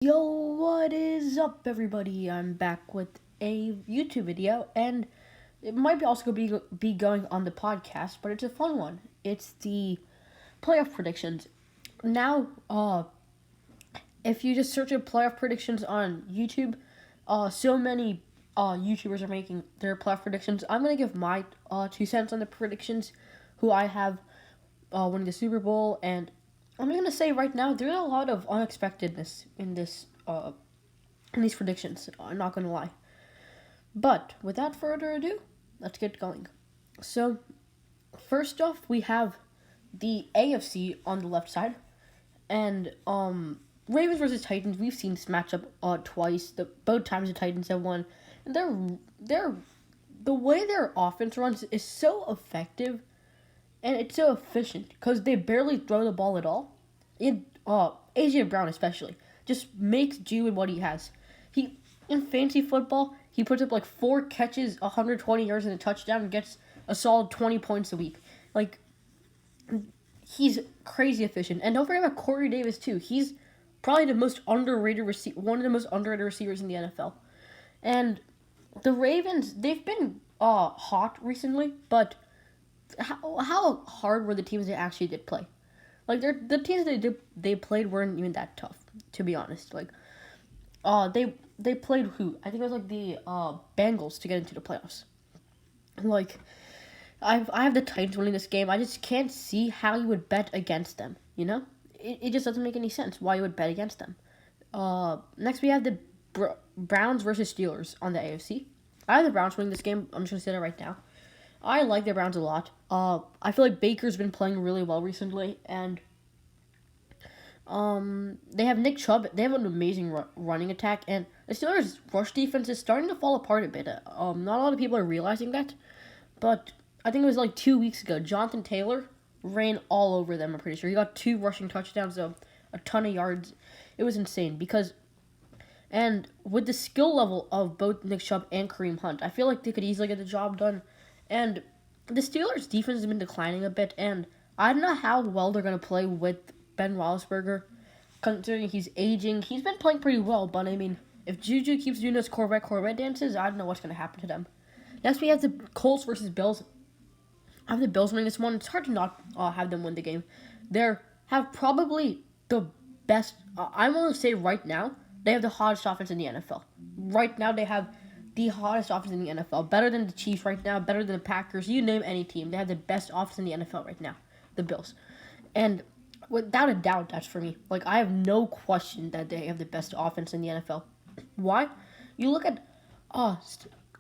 Yo, what is up, everybody? I'm back with a YouTube video, and it might be also be going on the podcast, but it's a fun one. It's the playoff predictions. Now, if you just search up playoff predictions on YouTube, so many YouTubers are making their playoff predictions. I'm gonna give my 2 cents on the predictions, who I have winning the Super Bowl, and I'm gonna say right now there's a lot of unexpectedness in these predictions. I'm not gonna lie. But without further ado, let's get going. So first off, we have the AFC on the left side, and Ravens versus Titans. We've seen this matchup twice. Both times the Titans have won, and they're the way their offense runs is so effective, and it's so efficient because they barely throw the ball at all. AJ Brown especially just makes do with what he has. He in fantasy football he puts up like 4 catches, 120 yards, and a touchdown, and gets a solid 20 points a week. Like, he's crazy efficient. And don't forget about Corey Davis too. He's probably the most underrated one of the most underrated receivers in the NFL. And the Ravens, they've been hot recently, but how hard were the teams they actually did play? Like, the teams they played weren't even that tough, to be honest. Like, they played who? I think it was like the Bengals to get into the playoffs. Like, I have the Titans winning this game. I just can't see how you would bet against them. You know, it just doesn't make any sense why you would bet against them. Next we have the Browns versus Steelers on the AFC. I have the Browns winning this game. I'm just gonna say that right now. I like the Browns a lot. I feel like Baker's been playing really well recently, and they have Nick Chubb. They have an amazing running attack, and the Steelers' rush defense is starting to fall apart a bit. Not a lot of people are realizing that, but I think it was like 2 weeks ago, Jonathan Taylor ran all over them. I'm pretty sure he got 2 rushing touchdowns, a ton of yards. It was insane and with the skill level of both Nick Chubb and Kareem Hunt, I feel like they could easily get the job done. And the Steelers' defense has been declining a bit, and I don't know how well they're going to play with Ben Roethlisberger, considering he's aging. He's been playing pretty well, but I mean, if Juju keeps doing those Corvette dances, I don't know what's going to happen to them. Next, we have the Colts versus Bills. I have the Bills winning this one. It's hard to not have them win the game. They have probably the best. I want to say right now, they have the hottest offense in the NFL. Right now, they have the hottest offense in the NFL. Better than the Chiefs right now, better than the Packers. You name any team. They have the best offense in the NFL right now, the Bills. And without a doubt, that's for me. Like, I have no question that they have the best offense in the NFL. Why? You look at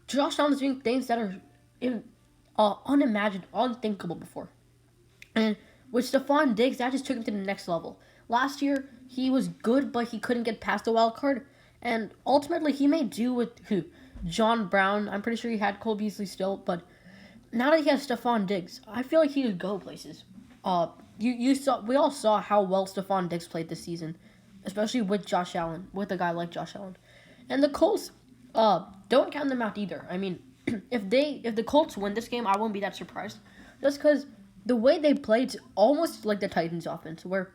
Josh Allen's doing things that are unimagined, unthinkable before. And with Stephon Diggs, that just took him to the next level. Last year, he was good, but he couldn't get past the wild card. And ultimately, he may do with who? John Brown. I'm pretty sure he had Cole Beasley still, but now that he has Stephon Diggs, I feel like he could go places. We all saw how well Stephon Diggs played this season, especially with Josh Allen, with a guy like Josh Allen. And the Colts, don't count them out either. I mean, if the Colts win this game, I won't be that surprised, just because the way they played is almost like the Titans' offense, where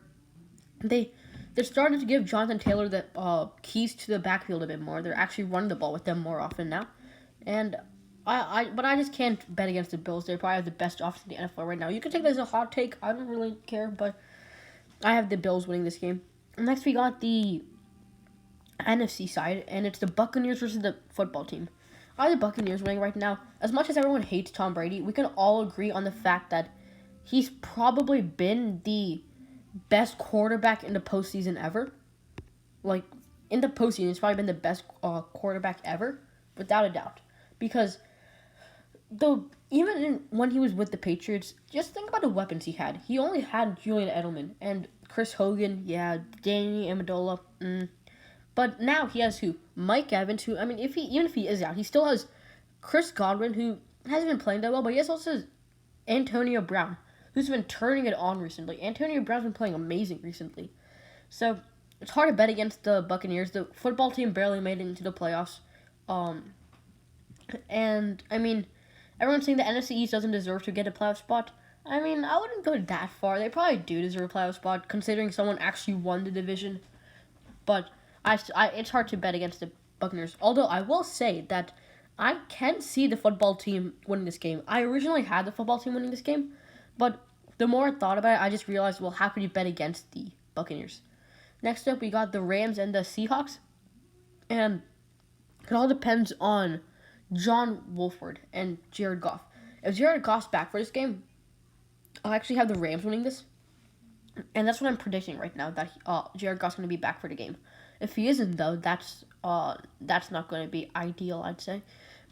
they're starting to give Jonathan Taylor the keys to the backfield a bit more. They're actually running the ball with them more often now. And but I just can't bet against the Bills. They probably have the best offense in the NFL right now. You can take that as a hot take. I don't really care, but I have the Bills winning this game. Next, we got the NFC side, and it's the Buccaneers versus the football team. I have the Buccaneers winning right now. As much as everyone hates Tom Brady, we can all agree on the fact that he's probably been the best quarterback in the postseason ever. Like, in the postseason, he's probably been the best quarterback ever, without a doubt. Because when he was with the Patriots, just think about the weapons he had. He only had Julian Edelman and Chris Hogan, Danny Amendola. But now he has who? Mike Evans, who, I mean, even if he is out, he still has Chris Godwin, who hasn't been playing that well, but he also has Antonio Brown, who's been turning it on recently. Antonio Brown's been playing amazing recently. So, it's hard to bet against the Buccaneers. The football team barely made it into the playoffs. And, I mean, everyone's saying the NFC East doesn't deserve to get a playoff spot. I mean, I wouldn't go that far. They probably do deserve a playoff spot, considering someone actually won the division. But it's hard to bet against the Buccaneers. Although I will say that I can see the football team winning this game. I originally had the football team winning this game, but the more I thought about it, I just realized, well, how could you bet against the Buccaneers? Next up, we got the Rams and the Seahawks, and it all depends on John Wolford and Jared Goff. If Jared Goff's back for this game, I'll actually have the Rams winning this. And that's what I'm predicting right now, that Jared Goff's going to be back for the game. If he isn't, though, that's not going to be ideal, I'd say.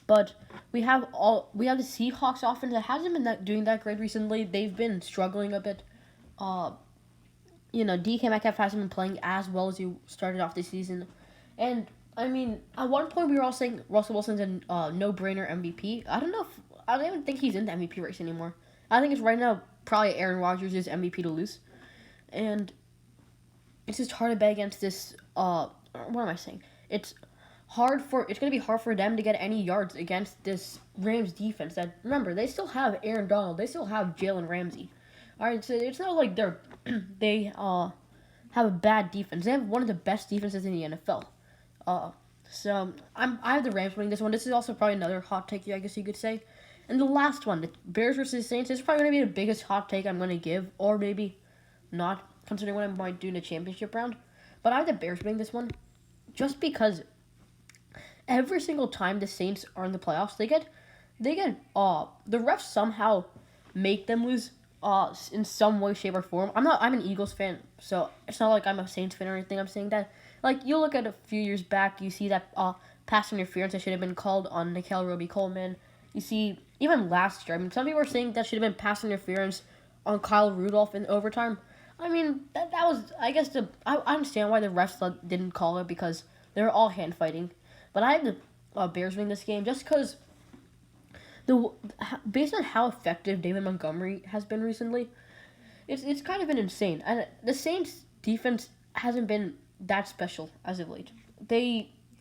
But we have the Seahawks offense that hasn't been doing that great recently. They've been struggling a bit. DK Metcalf hasn't been playing as well as he started off the season. And, I mean, at one point we were all saying Russell Wilson's a no-brainer MVP. I don't even think he's in the MVP race anymore. I think it's right now probably Aaron Rodgers' MVP to lose. And it's just hard to bet against this, what am I saying? It's going to be hard for them to get any yards against this Rams defense that, remember, they still have Aaron Donald, they still have Jalen Ramsey. Alright, so it's not like they have a bad defense. They have one of the best defenses in the NFL. So I have the Rams winning this one. This is also probably another hot take, I guess you could say. And the last one, the Bears versus Saints, this is probably going to be the biggest hot take I'm going to give, or maybe not, considering what I might do in the championship round. But I have the Bears winning this one, just because every single time the Saints are in the playoffs, they get the refs somehow make them lose in some way, shape, or form. I'm an Eagles fan, so it's not like I'm a Saints fan or anything. I'm saying that, like, you look at a few years back, you see that pass interference that should have been called on Nikhil Roby-Coleman. You see, even last year, I mean, some people were saying that should have been pass interference on Kyle Rudolph in overtime. I mean, that was, I guess, I understand why the refs didn't call it, because they were all hand fighting. But I have the Bears winning this game just because based on how effective David Montgomery has been recently, it's kind of been insane. And the Saints defense hasn't been that special as of late.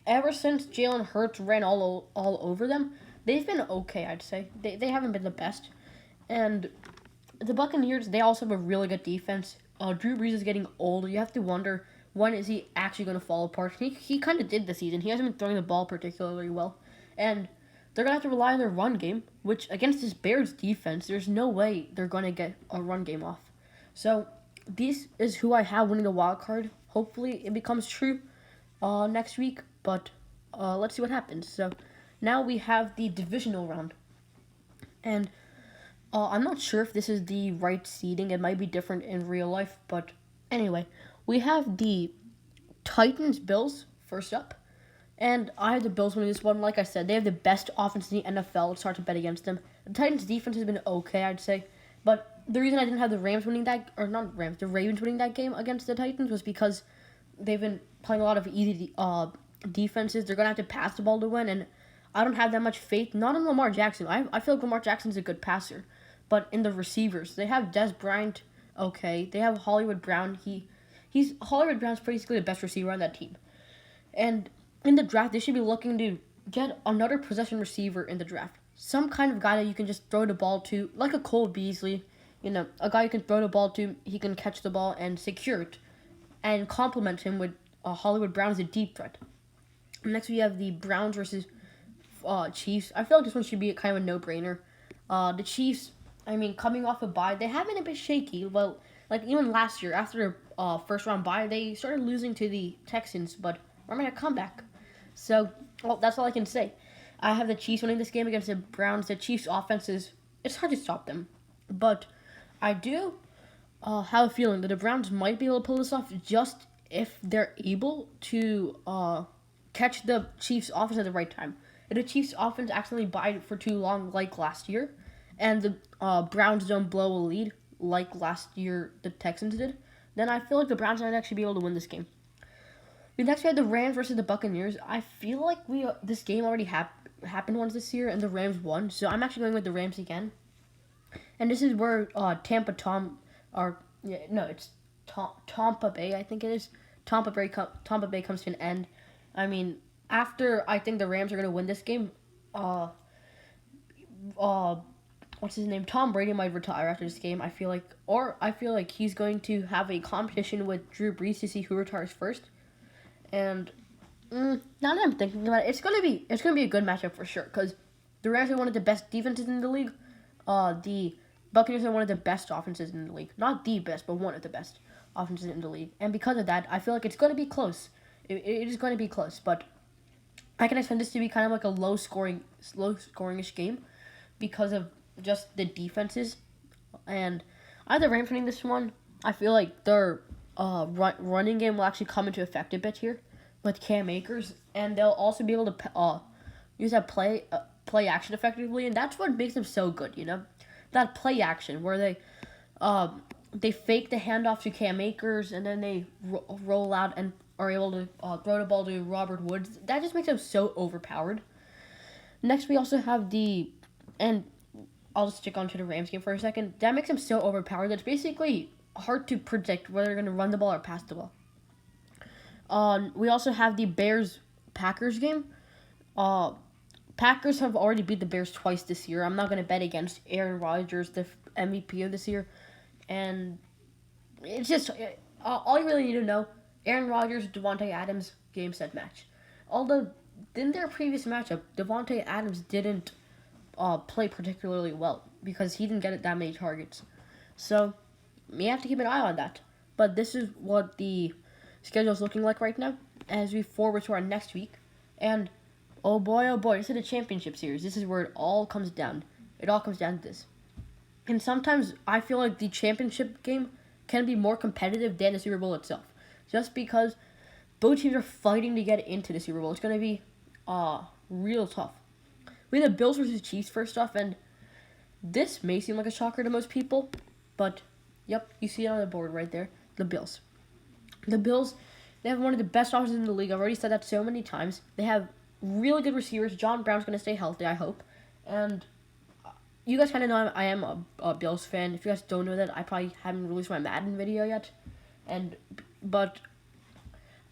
Ever since Jalen Hurts ran all over them, they've been okay, I'd say. They haven't been the best. And the Buccaneers, they also have a really good defense. Drew Brees is getting old. You have to wonder, when is he actually going to fall apart? He kind of did this season. He hasn't been throwing the ball particularly well. And they're going to have to rely on their run game, which against this Bears defense, there's no way they're going to get a run game off. So this is who I have winning the wild card. Hopefully it becomes true next week, but let's see what happens. So now we have the divisional round. And I'm not sure if this is the right seeding. It might be different in real life, but anyway, we have the Titans-Bills first up. And I have the Bills winning this one. Like I said, they have the best offense in the NFL. It's hard to bet against them. The Titans' defense has been okay, I'd say. But the reason I didn't have the Ravens winning the Ravens winning that game against the Titans was because they've been playing a lot of easy defenses. They're going to have to pass the ball to win, and I don't have that much faith. Not in Lamar Jackson. I feel like Lamar Jackson's a good passer. But in the receivers, they have Des Bryant, okay. They have Hollywood Brown. Hollywood Brown's basically the best receiver on that team. And in the draft, they should be looking to get another possession receiver in the draft. Some kind of guy that you can just throw the ball to, like a Cole Beasley. A guy you can throw the ball to, he can catch the ball and secure it. And complement him with Hollywood Brown as a deep threat. Next, we have the Browns versus Chiefs. I feel like this one should be kind of a no-brainer. The Chiefs, I mean, coming off a bye, they have been a bit shaky. Well, like even last year, after their first round bye, they started losing to the Texans, but we're going to come back. So, well, that's all I can say. I have the Chiefs winning this game against the Browns. The Chiefs' offense it's hard to stop them. But I do have a feeling that the Browns might be able to pull this off just if they're able to catch the Chiefs' offense at the right time. If the Chiefs' offense accidentally bide for too long like last year, and the Browns don't blow a lead like last year the Texans did, then I feel like the Browns might actually be able to win this game. Next, we had the Rams versus the Buccaneers. I feel like this game already happened once this year, and the Rams won. So I'm actually going with the Rams again. And this is where Tampa Bay, I think it is. Tampa Bay comes to an end. I mean, after I think the Rams are going to win this game, what's his name? Tom Brady might retire after this game. I feel like he's going to have a competition with Drew Brees to see who retires first. And now that I'm thinking about it, it's gonna be a good matchup for sure. Because the Rams are one of the best defenses in the league. The Buccaneers are one of the best offenses in the league. Not the best, but one of the best offenses in the league. And because of that, I feel like it's gonna be close. It is going to be close, but I can expect this to be kind of like a low scoring-ish game because of just the defenses. And I have the Rams winning this one. I feel like their running game will actually come into effect a bit here with Cam Akers, and they'll also be able to use that play action effectively, and that's what makes them so good. That play action where they fake the handoff to Cam Akers, and then they roll out and are able to throw the ball to Robert Woods. That just makes them so overpowered. Next, we also have and I'll just stick on to the Rams game for a second. That makes them so overpowered that it's basically hard to predict whether they're going to run the ball or pass the ball. We also have the Bears-Packers game. Packers have already beat the Bears twice this year. I'm not going to bet against Aaron Rodgers, the MVP of this year. And it's just, all you really need to know, Aaron Rodgers, Devontae Adams, game, set, match. Although, in their previous matchup, Devontae Adams didn't play particularly well because he didn't get that many targets. So, we have to keep an eye on that. But this is what the schedule is looking like right now as we forward to our next week. And, oh boy, this is the championship series. This is where it all comes down. It all comes down to this. And sometimes I feel like the championship game can be more competitive than the Super Bowl itself. Just because both teams are fighting to get into the Super Bowl. It's going to be real tough. We have the Bills versus Chiefs first off, and this may seem like a shocker to most people, but yep, you see it on the board right there. The Bills. The Bills, they have one of the best offenses in the league. I've already said that so many times. They have really good receivers. John Brown's going to stay healthy, I hope. And you guys kind of know I am a Bills fan. If you guys don't know that, I probably haven't released my Madden video yet. But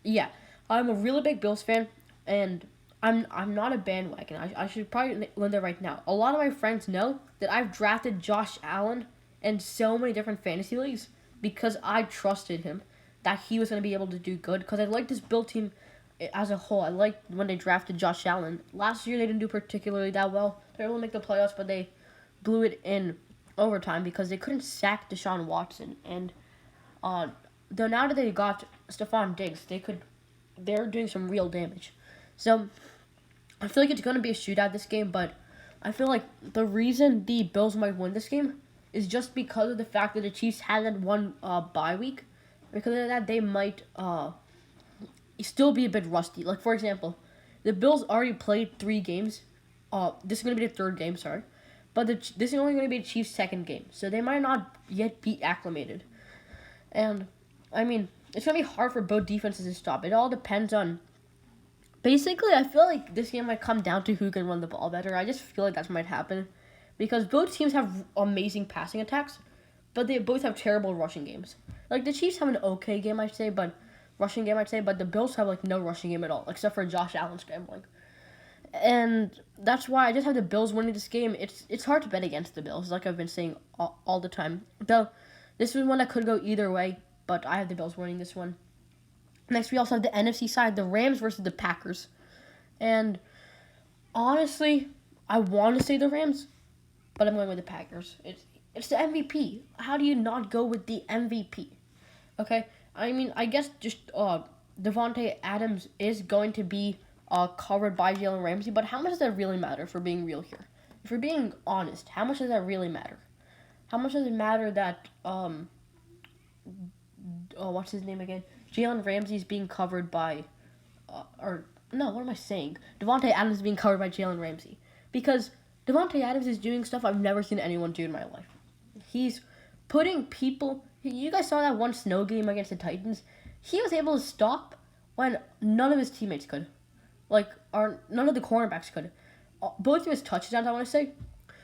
yeah, I'm a really big Bills fan, and I'm not a bandwagon. I should probably learn that right now. A lot of my friends know that I've drafted Josh Allen in so many different fantasy leagues because I trusted him that he was going to be able to do good. Because I like this Bill team as a whole. I liked when they drafted Josh Allen. Last year they didn't do particularly that well. They were able to make the playoffs, but they blew it in overtime because they couldn't sack Deshaun Watson. And though now that they got Stephon Diggs, they're doing some real damage. So I feel like it's going to be a shootout this game, but I feel like the reason the Bills might win this game is just because of the fact that the Chiefs hadn't won bye week. Because of that, they might still be a bit rusty. Like, for example, the Bills already played 3 games. This is going to be the 3rd game, sorry. But this is only going to be the Chiefs' 2nd game. So they might not yet be acclimated. And, I mean, it's going to be hard for both defenses to stop. It all depends on... Basically, I feel like this game might come down to who can run the ball better. I just feel like that might happen. Because both teams have amazing passing attacks, but they both have terrible rushing games. Like, the Chiefs have an okay game, I'd say, but the Bills have, like, no rushing game at all, except for Josh Allen scrambling. And that's why I just have the Bills winning this game. It's hard to bet against the Bills, like I've been saying all the time. Though, this is one that could go either way, but I have the Bills winning this one. Next, we also have the NFC side, the Rams versus the Packers. And honestly, I want to say the Rams, but I'm going with the Packers. It's the MVP. How do you not go with the MVP? Okay? I mean, I guess just Devontae Adams is going to be covered by Jalen Ramsey, but how much does that really matter, for being real here? If we're being honest, how much does that really matter? How much does it matter that, what's his name again? Jalen Ramsey's being covered by, Devontae Adams is being covered by Jalen Ramsey. Because Devontae Adams is doing stuff I've never seen anyone do in my life. He's putting people... You guys saw that one snow game against the Titans? He was able to stop when none of his teammates could. None of the cornerbacks could. Both of his touchdowns, I want to say.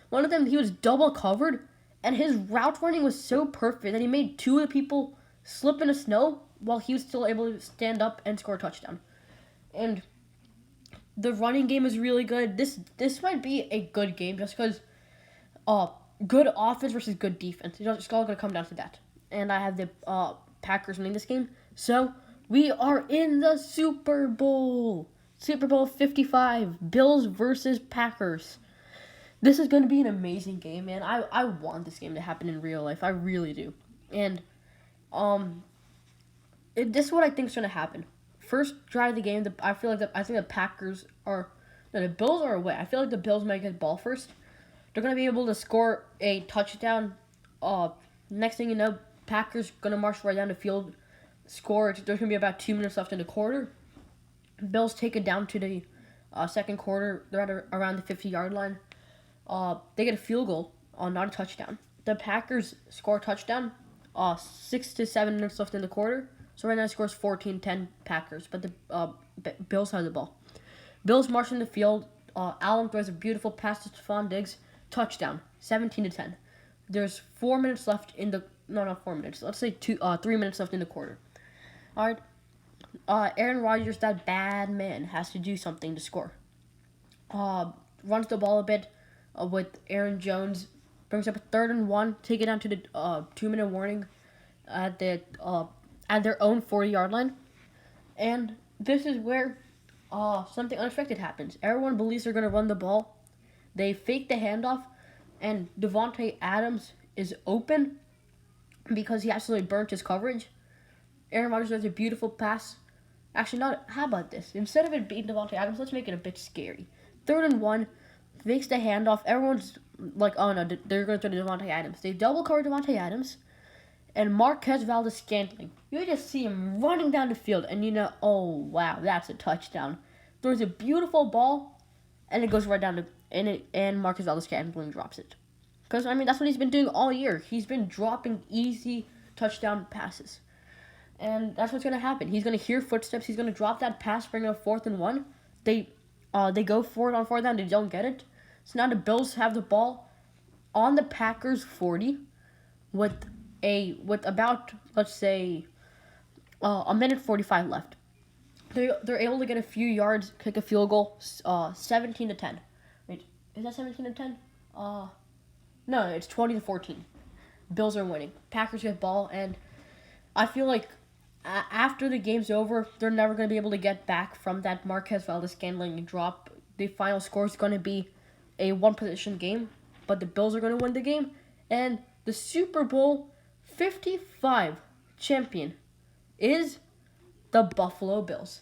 One of them, he was double covered, and his route running was so perfect that he made 2 of the people slip in the snow while he was still able to stand up and score a touchdown. And the running game is really good. This might be a good game just because good offense versus good defense. It's all going to come down to that. And I have the Packers winning this game. So, We are in the Super Bowl. Super Bowl 55. Bills versus Packers. This is going to be an amazing game, man. I want this game to happen in real life. I really do. And this is what I think is going to happen. First drive of the game, I think the Packers are... No, the Bills are away. I feel like the Bills might get the ball first. They're going to be able to score a touchdown. Next thing you know, Packers going to march right down the field, score. There's going to be about 2 minutes left in the quarter. Bills take it down to the second quarter. They're at around the 50-yard line. They get a field goal, not a touchdown. The Packers score a touchdown. 6 to 7 minutes left in the quarter. So right now it scores 14-10 Packers, but the Bills have the ball. Bills march in the field. Allen throws a beautiful pass to Stephon Diggs. Touchdown, 17-10. There's 4 minutes left in the... No, not 4 minutes. Let's say 3 minutes left in the quarter. All right. Aaron Rodgers, that bad man, has to do something to score. Runs the ball a bit with Aaron Jones. Brings up a 3rd and 1. Take it down to the 2-minute warning at their own 40-yard line. And this is where something unexpected happens. Everyone believes they're going to run the ball. They fake the handoff, and Davante Adams is open because he absolutely burnt his coverage. Aaron Rodgers does a beautiful pass. Actually, not. How about this? Instead of it being Davante Adams, let's make it a bit scary. 3rd and 1, fakes the handoff. Everyone's like, oh no, they're going to throw to Davante Adams. They double cover Davante Adams, and Marquez Valdes-Scantling. You just see him running down the field, and you know, oh wow, that's a touchdown. Throws a beautiful ball, and it goes right down to and Marquez Valdes-Scantling drops it. Because, I mean, that's what he's been doing all year. He's been dropping easy touchdown passes. And that's what's going to happen. He's going to hear footsteps. He's going to drop that pass, bring up 4th and 1. They go for it on 4th down. They don't get it. So now the Bills have the ball on the Packers 40 with about, let's say, a minute 45 left. They're able to get a few yards, kick a field goal, 17-10. Wait, is that 17-10? No, it's 20-14. Bills are winning. Packers get ball, and I feel like after the game's over, they're never going to be able to get back from that Marquez Valdes-Scantling drop. The final score is going to be a one-possession game, but the Bills are going to win the game, and the Super Bowl 55 champion is the Buffalo Bills.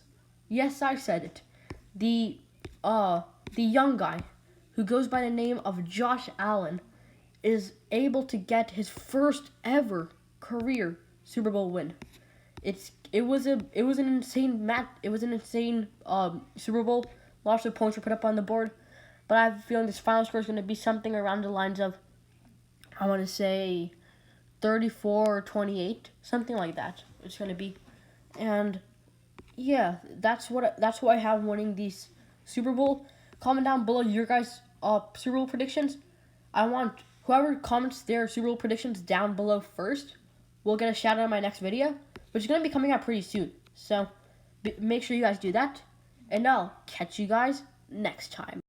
Yes, I said it. The young guy who goes by the name of Josh Allen is able to get his first ever career Super Bowl win. It was an insane Super Bowl. Lots of points were put up on the board, but I have a feeling this final score is going to be something around the lines of, I want to say, 34 or 28, something like that. It's going to be, and yeah, that's what I have winning these Super Bowl. Comment down below your guys' Super Bowl predictions. I want whoever comments their Super Bowl predictions down below first will get a shout out in my next video, which is going to be coming out pretty soon. So make sure you guys do that, and I'll catch you guys next time.